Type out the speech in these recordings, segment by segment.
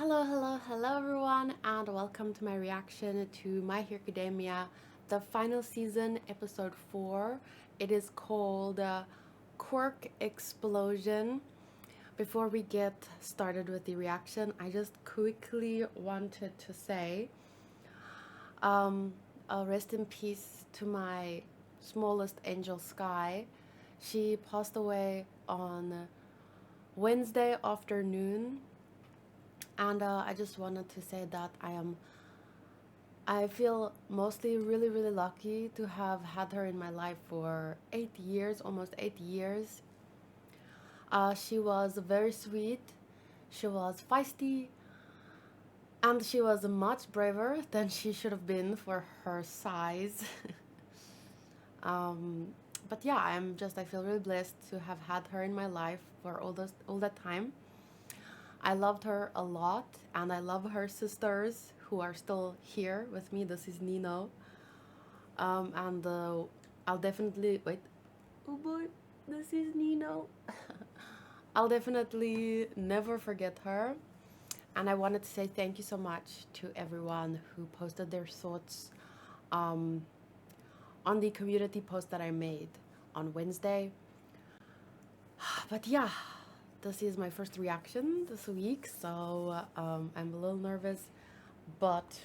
Hello everyone, and welcome to my reaction to My Hero Academia, the final season, episode 4. It is called Quirk Explosion. Before we get started with the reaction, I just quickly wanted to say rest in peace to my smallest angel, Sky. She passed away on Wednesday afternoon, and I just wanted to say that I feel mostly really lucky to have had her in my life for 8 years, almost 8 years. She was very sweet, she was feisty, and she was much braver than she should have been for her size. um, but yeah, I feel really blessed to have had her in my life for all that time. I loved her a lot, and I love her sisters who are still here with me. This is Nino. And I'll definitely wait. Oh boy, this is Nino. I'll definitely never forget her. And I wanted to say thank you so much to everyone who posted their thoughts um, on the community post that I made on Wednesday. But yeah, this is my first reaction this week, so I'm a little nervous, but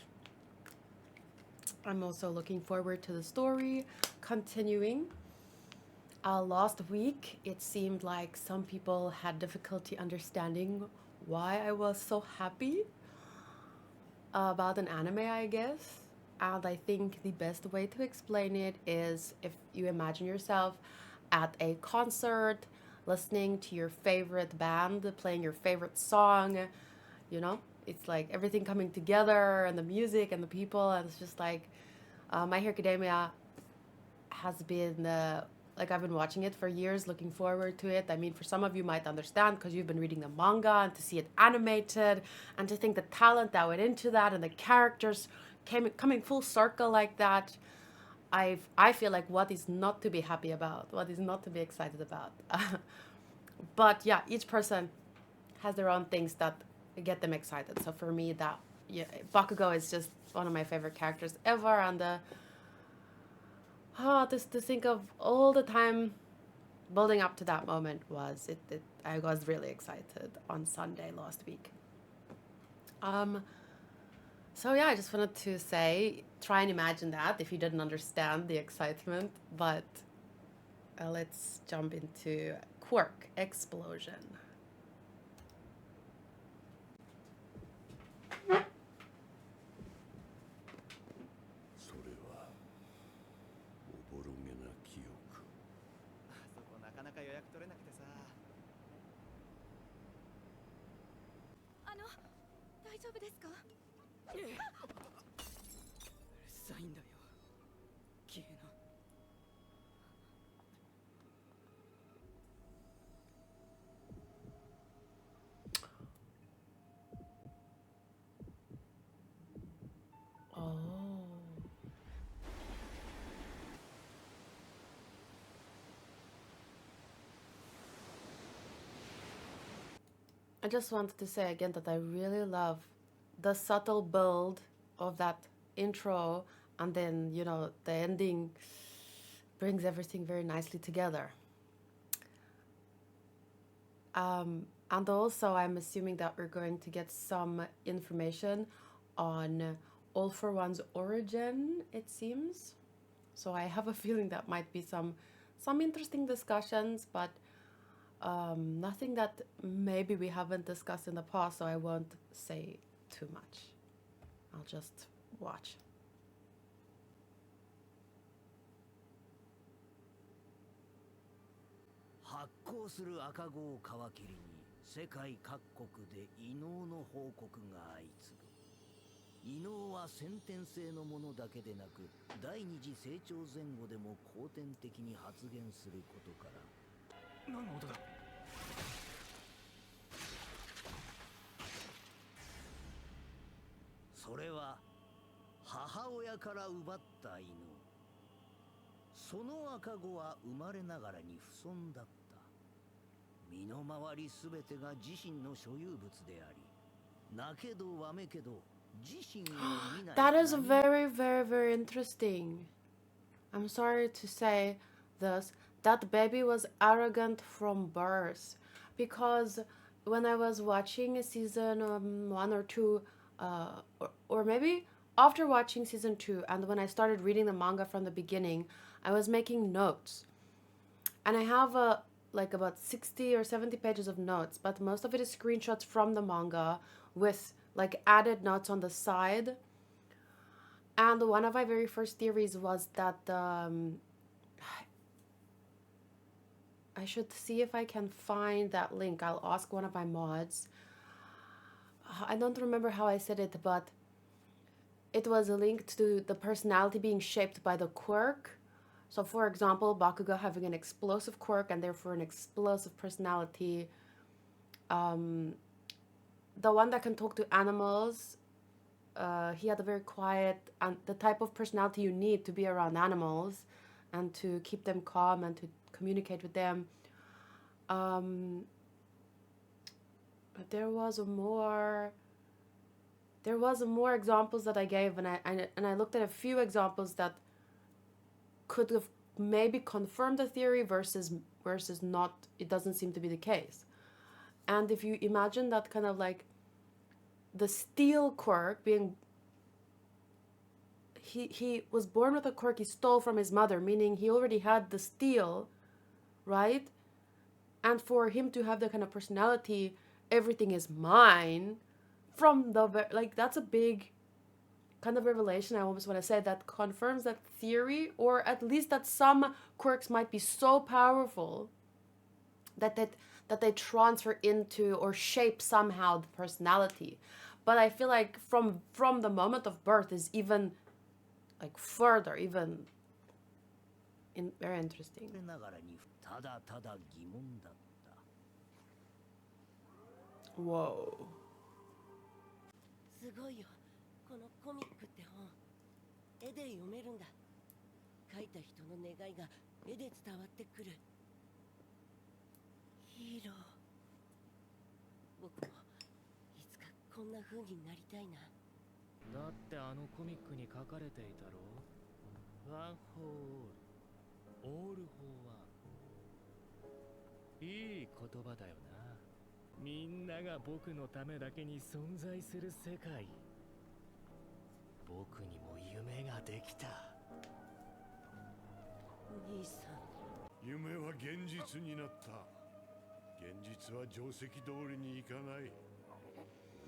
I'm also looking forward to the story continuing. Last week, it seemed like some people had difficulty understanding why I was so happy about an anime, I guess. And I think the best way to explain it is if you imagine yourself at a concert, listening to your favorite band, playing your favorite song, you know? It's like everything coming together, and the music and the people, and it's just like My Hero Academia has been like I've been watching it for years, looking forward to it. I mean, for some of you might understand because you've been reading the manga, and to see it animated and to think the talent that went into that and the characters coming full circle like that. I feel like what is not to be happy about, what is not to be excited about. But yeah, each person has their own things that get them excited. So for me, that yeah, Bakugo is just one of my favorite characters ever, and just to think of all the time building up to that moment was it. I was really excited on Sunday last week. Um, so yeah, I just wanted to say, try and imagine that if you didn't understand the excitement. But let's jump into Quirk Explosion. それはおぼろげな記憶。そこなかなか予約取れなくてさ。大丈夫ですか？うるさいんだよ。消えな。Oh. I just wanted to say again that I really love the subtle build of that intro, and then, the ending brings everything very nicely together. And also, I'm assuming that we're going to get some information on All for One's origin, it seems. So I have a feeling that might be some interesting discussions, but nothing that maybe we haven't discussed in the past, so I won't say too much. I'll just watch. 発行する赤子を皮切りに世界各国で異能の報告が相次ぐ。異能は先天性のものだけでなく、第二次成長前後でも後天的に発現することから。何の音だ。それは母親から奪った犬。その赤子は生まれながらに不遜だった。身の回りすべてが自身の所有物であり、なけどわめけど自身を見ない That is 何 very, very, very interesting. I'm sorry to say this. That baby was arrogant from birth. Because when I was watching season 1 or 2, or maybe after watching season 2, and when I started reading the manga from the beginning, I was making notes. And I have like about 60 or 70 pages of notes, but most of it is screenshots from the manga with like added notes on the side. And one of my very first theories was that I should see if I can find that link. I'll ask one of my mods. I don't remember how I said it, but it was linked to the personality being shaped by the quirk. So, for example, Bakugo having an explosive quirk and therefore an explosive personality. The one that can talk to animals, he had a very quiet and the type of personality you need to be around animals and to keep them calm and to communicate with them. There was more examples that I gave, and I looked at a few examples that could have maybe confirmed the theory versus not. It doesn't seem to be the case. And if you imagine that kind of like the steel quirk being, he was born with a quirk he stole from his mother, meaning he already had the steel, right? And for him to have the kind of personality, everything is mine, from the like, that's a big kind of revelation. I almost want to say that confirms that theory, or at least that some quirks might be so powerful that they transfer into or shape somehow the personality. But I feel like from the moment of birth is even like further, even very interesting. ながらにただただ疑問だった Whoa. すごいよ。このコミックって本、絵で読めるんだ。書いた人の願いが絵で伝わってくる。ヒーロー。僕もいつかこんな風になりたいな。だってあのコミックに書かれていたろ。ワン・フォー・オール・オール・フォー・ワン。いい言葉だよな。みんなが僕のためだけに存在する世界。僕にも夢ができた。兄さん。夢は現実になった。現実は定石通りにいかない。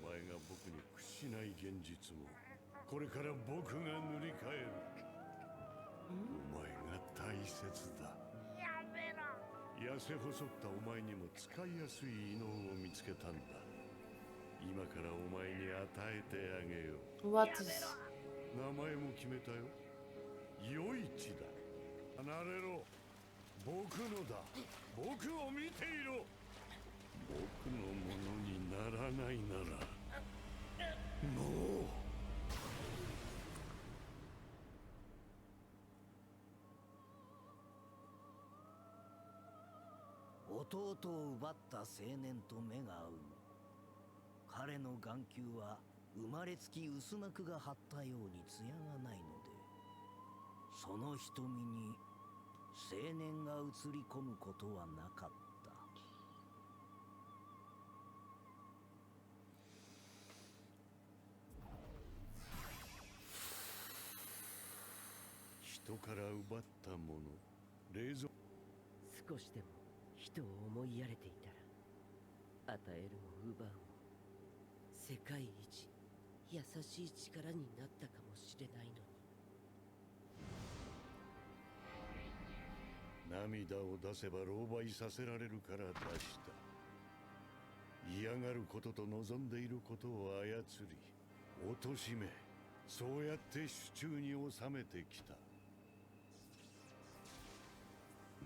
お前が僕に屈しない現実もこれから僕が塗り替える。お前が大切だ。やめろ。痩せ細ったお前にも使いやすい異能を見つけたんだ。今からお前に与えてあげよう。What is... 名前も決めたよ。余市だ。離れろ。僕のだ。僕を見ていろ。僕のものにならないならも弟を奪った青年と目が合うも彼の眼球は生まれつき薄膜が張ったように艶がないのでその瞳に青年が映り込むことはなかった。人から奪ったもの、冷蔵少しでも人を思いやれていたら、与えるも奪うも世界一優しい力になったかもしれないのに。涙を出せば狼狽させられるから出した。嫌がることと望んでいることを操り、貶め、そうやって手中に収めてきた。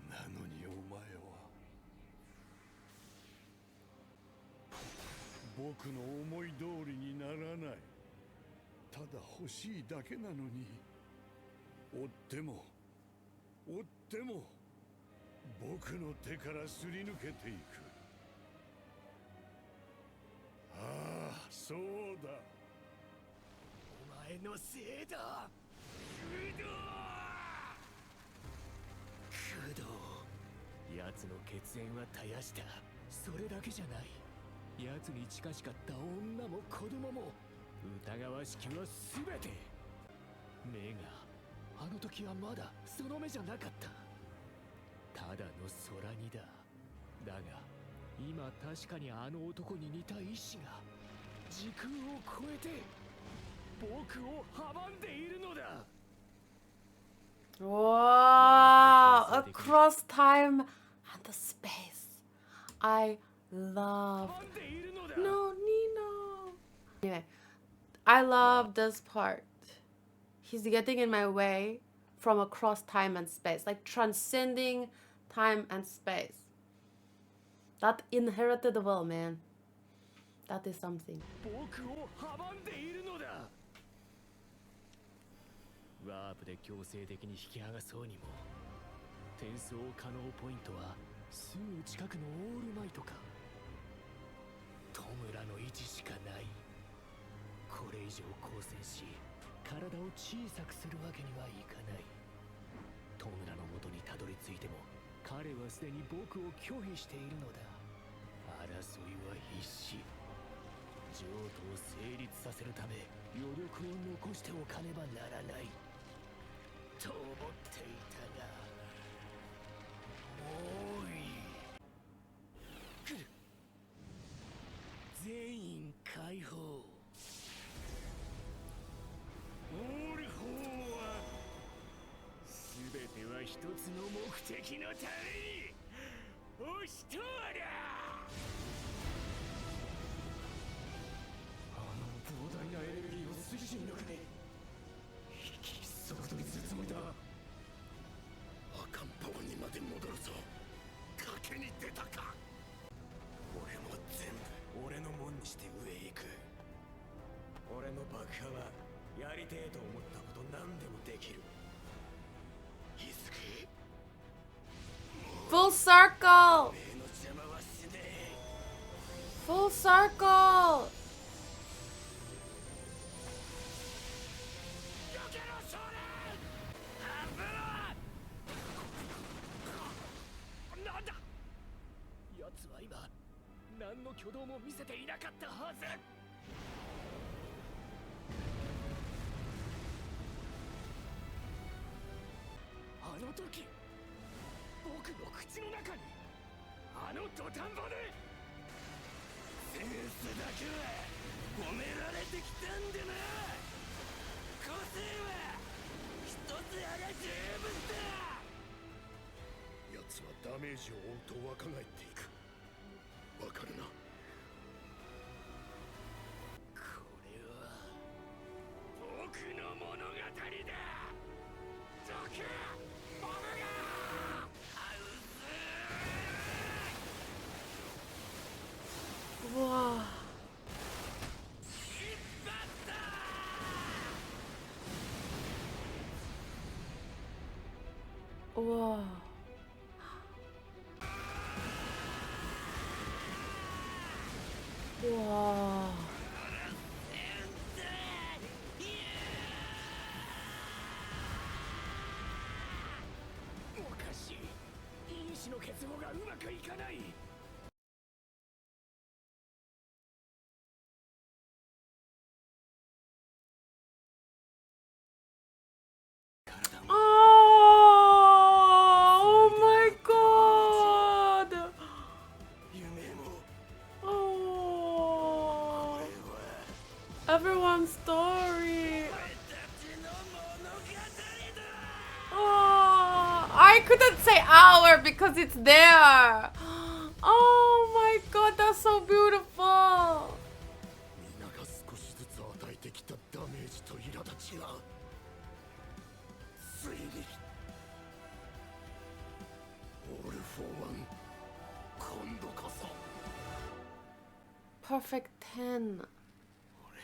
なのにお前は僕の思い通りにならない。ただ欲しいだけなのに、追っても追っても僕の手からすり抜けていく。ああ、そうだ。お前のせいだ。工藤。奴の血縁は絶やした。それだけじゃない。奴に近しかった女も子供も疑わしきは全て。目があの時はまだその目じゃなかった。ただの空にだ。だが今確かにあの男に似た意志が時空を超えて僕を阻んでいるのだ。 Wow, across time and the space. I love. 阻んでいるのだ。 No, Nino. Anyway, I love this part. He's getting in my way from across time and space, like transcending time and space. That inherited will, man. That is something. 僕を阻んでいるのだ。ワープで強制的に引き剥がそうにも転送可能ポイントはすぐ近くのオールマイトか。弔の位置しかない。これ以上交戦し体を小さくするわけにはいかない。弔の元にたどり着いても彼はすでに僕を拒否しているのだ。争いは必至。譲渡を成立させるため余力を残しておかねばならないと思っていたが、もういい。来る。全員解放。オール法は全ては一つの目的のために。おしとわだ。膨大なエネルギーを推進力に引き速度にするつもりだ。赤ん坊にまで戻るぞ。賭けに出たか。俺も全部俺のもんにして上へ行く。俺の爆破はやりてえと思ったこと何でもできる。気づけ。 Full circle! おめえの邪魔はしねえ。 Full circle! なんだ。奴は今何の挙動も見せていなかったはず。あの時僕の口の中にあの土壇場でセンスだけは褒められてきたんでな。個性は一つありゃ十分だ。奴はダメージを負うと若返っていく。わかるな。これは僕の物語だ。どけボムがアウズ。 Wow. 引っ張った。 Wow. Wow. おかしい。因子の結合がうまくいかない。体も Oh my god! 夢も Oh, これは everyone's story. 俺たちの物語だ。 Oh, I couldn't say our because it's there. Oh my god, that's so beautiful. 皆が少しずつ与えてきたダメージと苛立ちがついにオール・フォー・ワン、今度こそ Perfect 10. 俺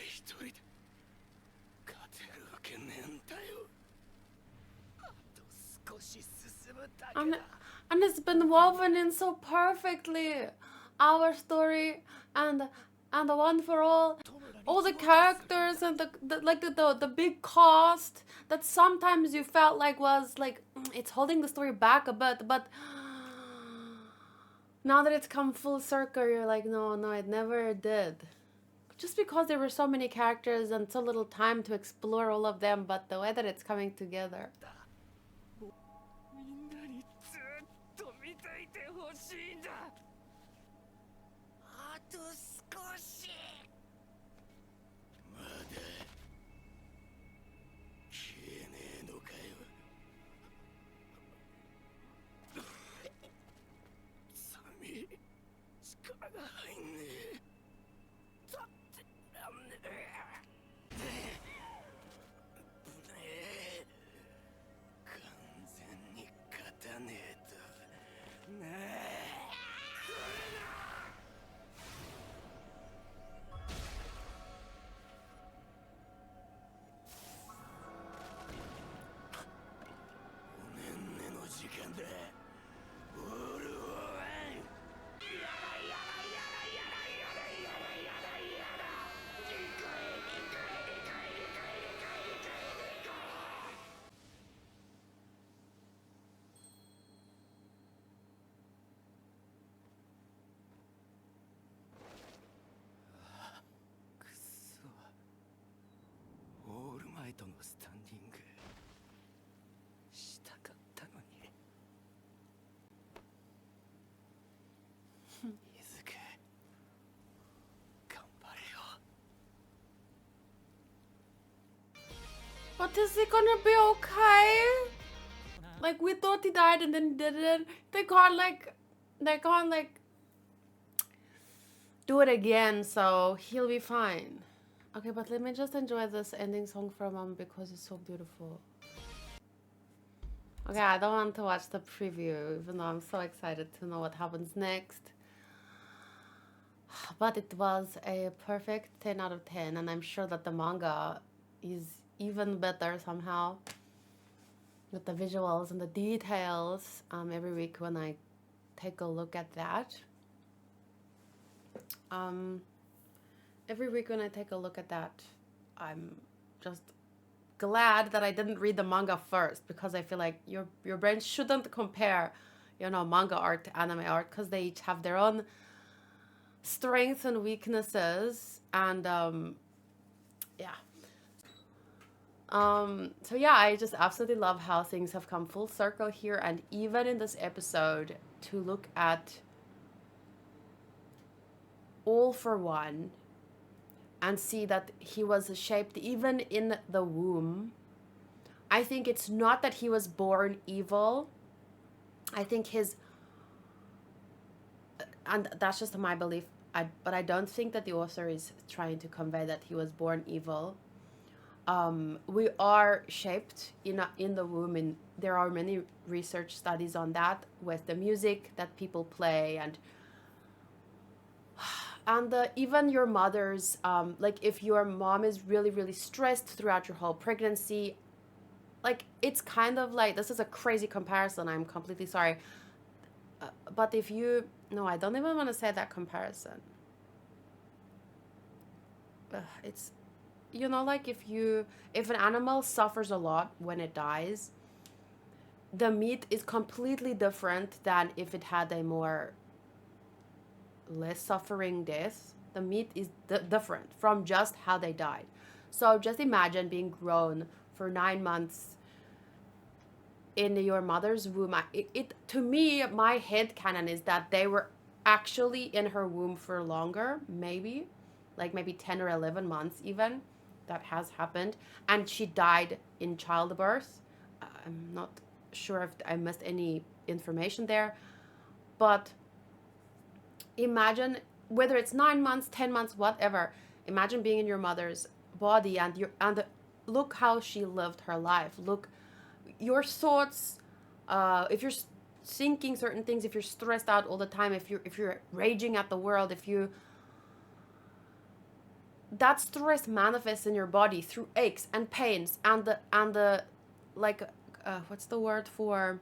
一人で勝てるわけねえんだよ。あと少し進むだけ And, だ。 and it's been woven in so perfectly. Our story and the one for all. 弔 all the characters and the big cast that sometimes you felt like was like it's holding the story back a bit, but now that it's come full circle, you're like, no, it never did. Just because there were so many characters and so little time to explore all of them, but the way that it's coming together. みんなにずっと見ていてほしいんだ。あと少し。まだ消えねえのかよ。寒い。力が入んねえ。立ってらんねえ。危ねえ。完全に勝たねえと。なあ。おねんねの時間だ。オールオーワン。くそ。オールマイトのスタンディングしたかったのに。伊豆頑張れよ。 But is he gonna be okay? Like we thought he died and then didn't. They can't like do it again, so he'll be fine. Okay, but let me just enjoy this ending song for a moment because it's so beautiful. Okay, I don't want to watch the preview, even though I'm so excited to know what happens next. But it was a perfect 10 out of 10, and I'm sure that the manga is even better somehow with the visuals and the details every week when I take a look at that. Every week when I take a look at that, I'm just glad that I didn't read the manga first, because I feel like your brain shouldn't compare, you know, manga art to anime art, because they each have their own strengths and weaknesses, and yeah. So yeah, I just absolutely love how things have come full circle here, and even in this episode, to look at All for One and see that he was shaped even in the womb. I think it's not that he was born evil. I think and that's just my belief, but I don't think that the author is trying to convey that he was born evil. We are shaped in the womb, and there are many research studies on that with the music that people play, and even your mother's, like if your mom is really, really stressed throughout your whole pregnancy, like it's kind of like, this is a crazy comparison, I'm completely sorry. But if you, no, I don't even want to say that comparison. It's, you know, like if an animal suffers a lot when it dies, the meat is completely different than if it had a less suffering death. The meat is different from just how they died. So just imagine being grown for 9 months in your mother's womb. To me, my headcanon is that they were actually in her womb for longer, maybe 10 or 11 months even. That has happened, and she died in childbirth. I'm not sure if I missed any information there, but imagine, whether it's 9 months, 10 months, whatever, imagine being in your mother's body, and look how she lived her life. Look, your thoughts, if you're thinking certain things, if you're stressed out all the time, if you're raging at the world, that stress manifests in your body through aches and pains, and the like, what's the word for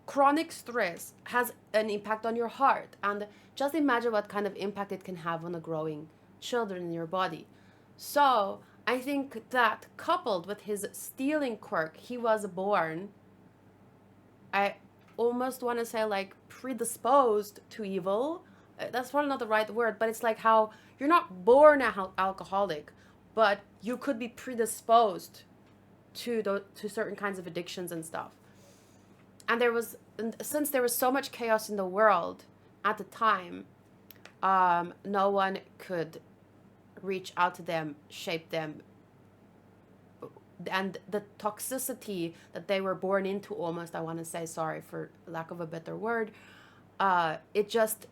chronic stress has an impact on your heart. And just imagine what kind of impact it can have on a growing children in your body. So I think that coupled with his stealing quirk, he was born, I almost want to say like predisposed to evil. That's probably not the right word, but it's like how you're not born alcoholic, but you could be predisposed to certain kinds of addictions and stuff. And since there was so much chaos in the world at the time, no one could reach out to them, shape them, and the toxicity that they were born into, almost, I want to say, sorry for lack of a better word, it just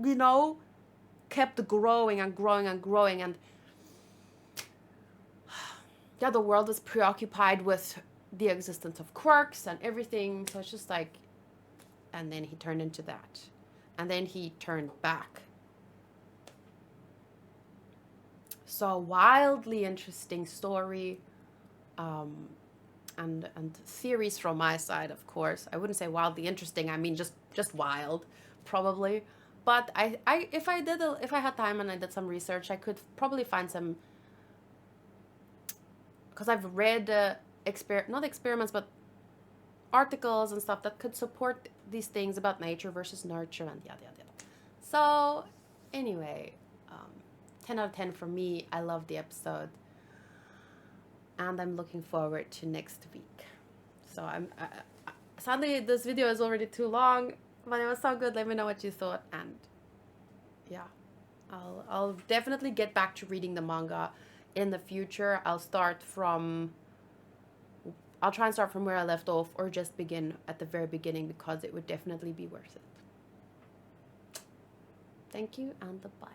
you know, kept growing and growing and growing. And yeah, the world is preoccupied with the existence of quirks and everything. So it's just like, and then he turned into that. And then he turned back. So wildly interesting story. And theories from my side, of course. I wouldn't say wildly interesting. I mean, just wild, probably. But if I had time and I did some research, I could probably find some, because I've read not experiments, but articles and stuff that could support these things about nature versus nurture and yada yada yada. So anyway, 10 out of 10 for me. I love the episode, and I'm looking forward to next week. So sadly this video is already too long, but it was so good. Let me know what you thought, and yeah, I'll definitely get back to reading the manga in the future. I'll try and start from where I left off, or just begin at the very beginning, because it would definitely be worth it. Thank you, and bye.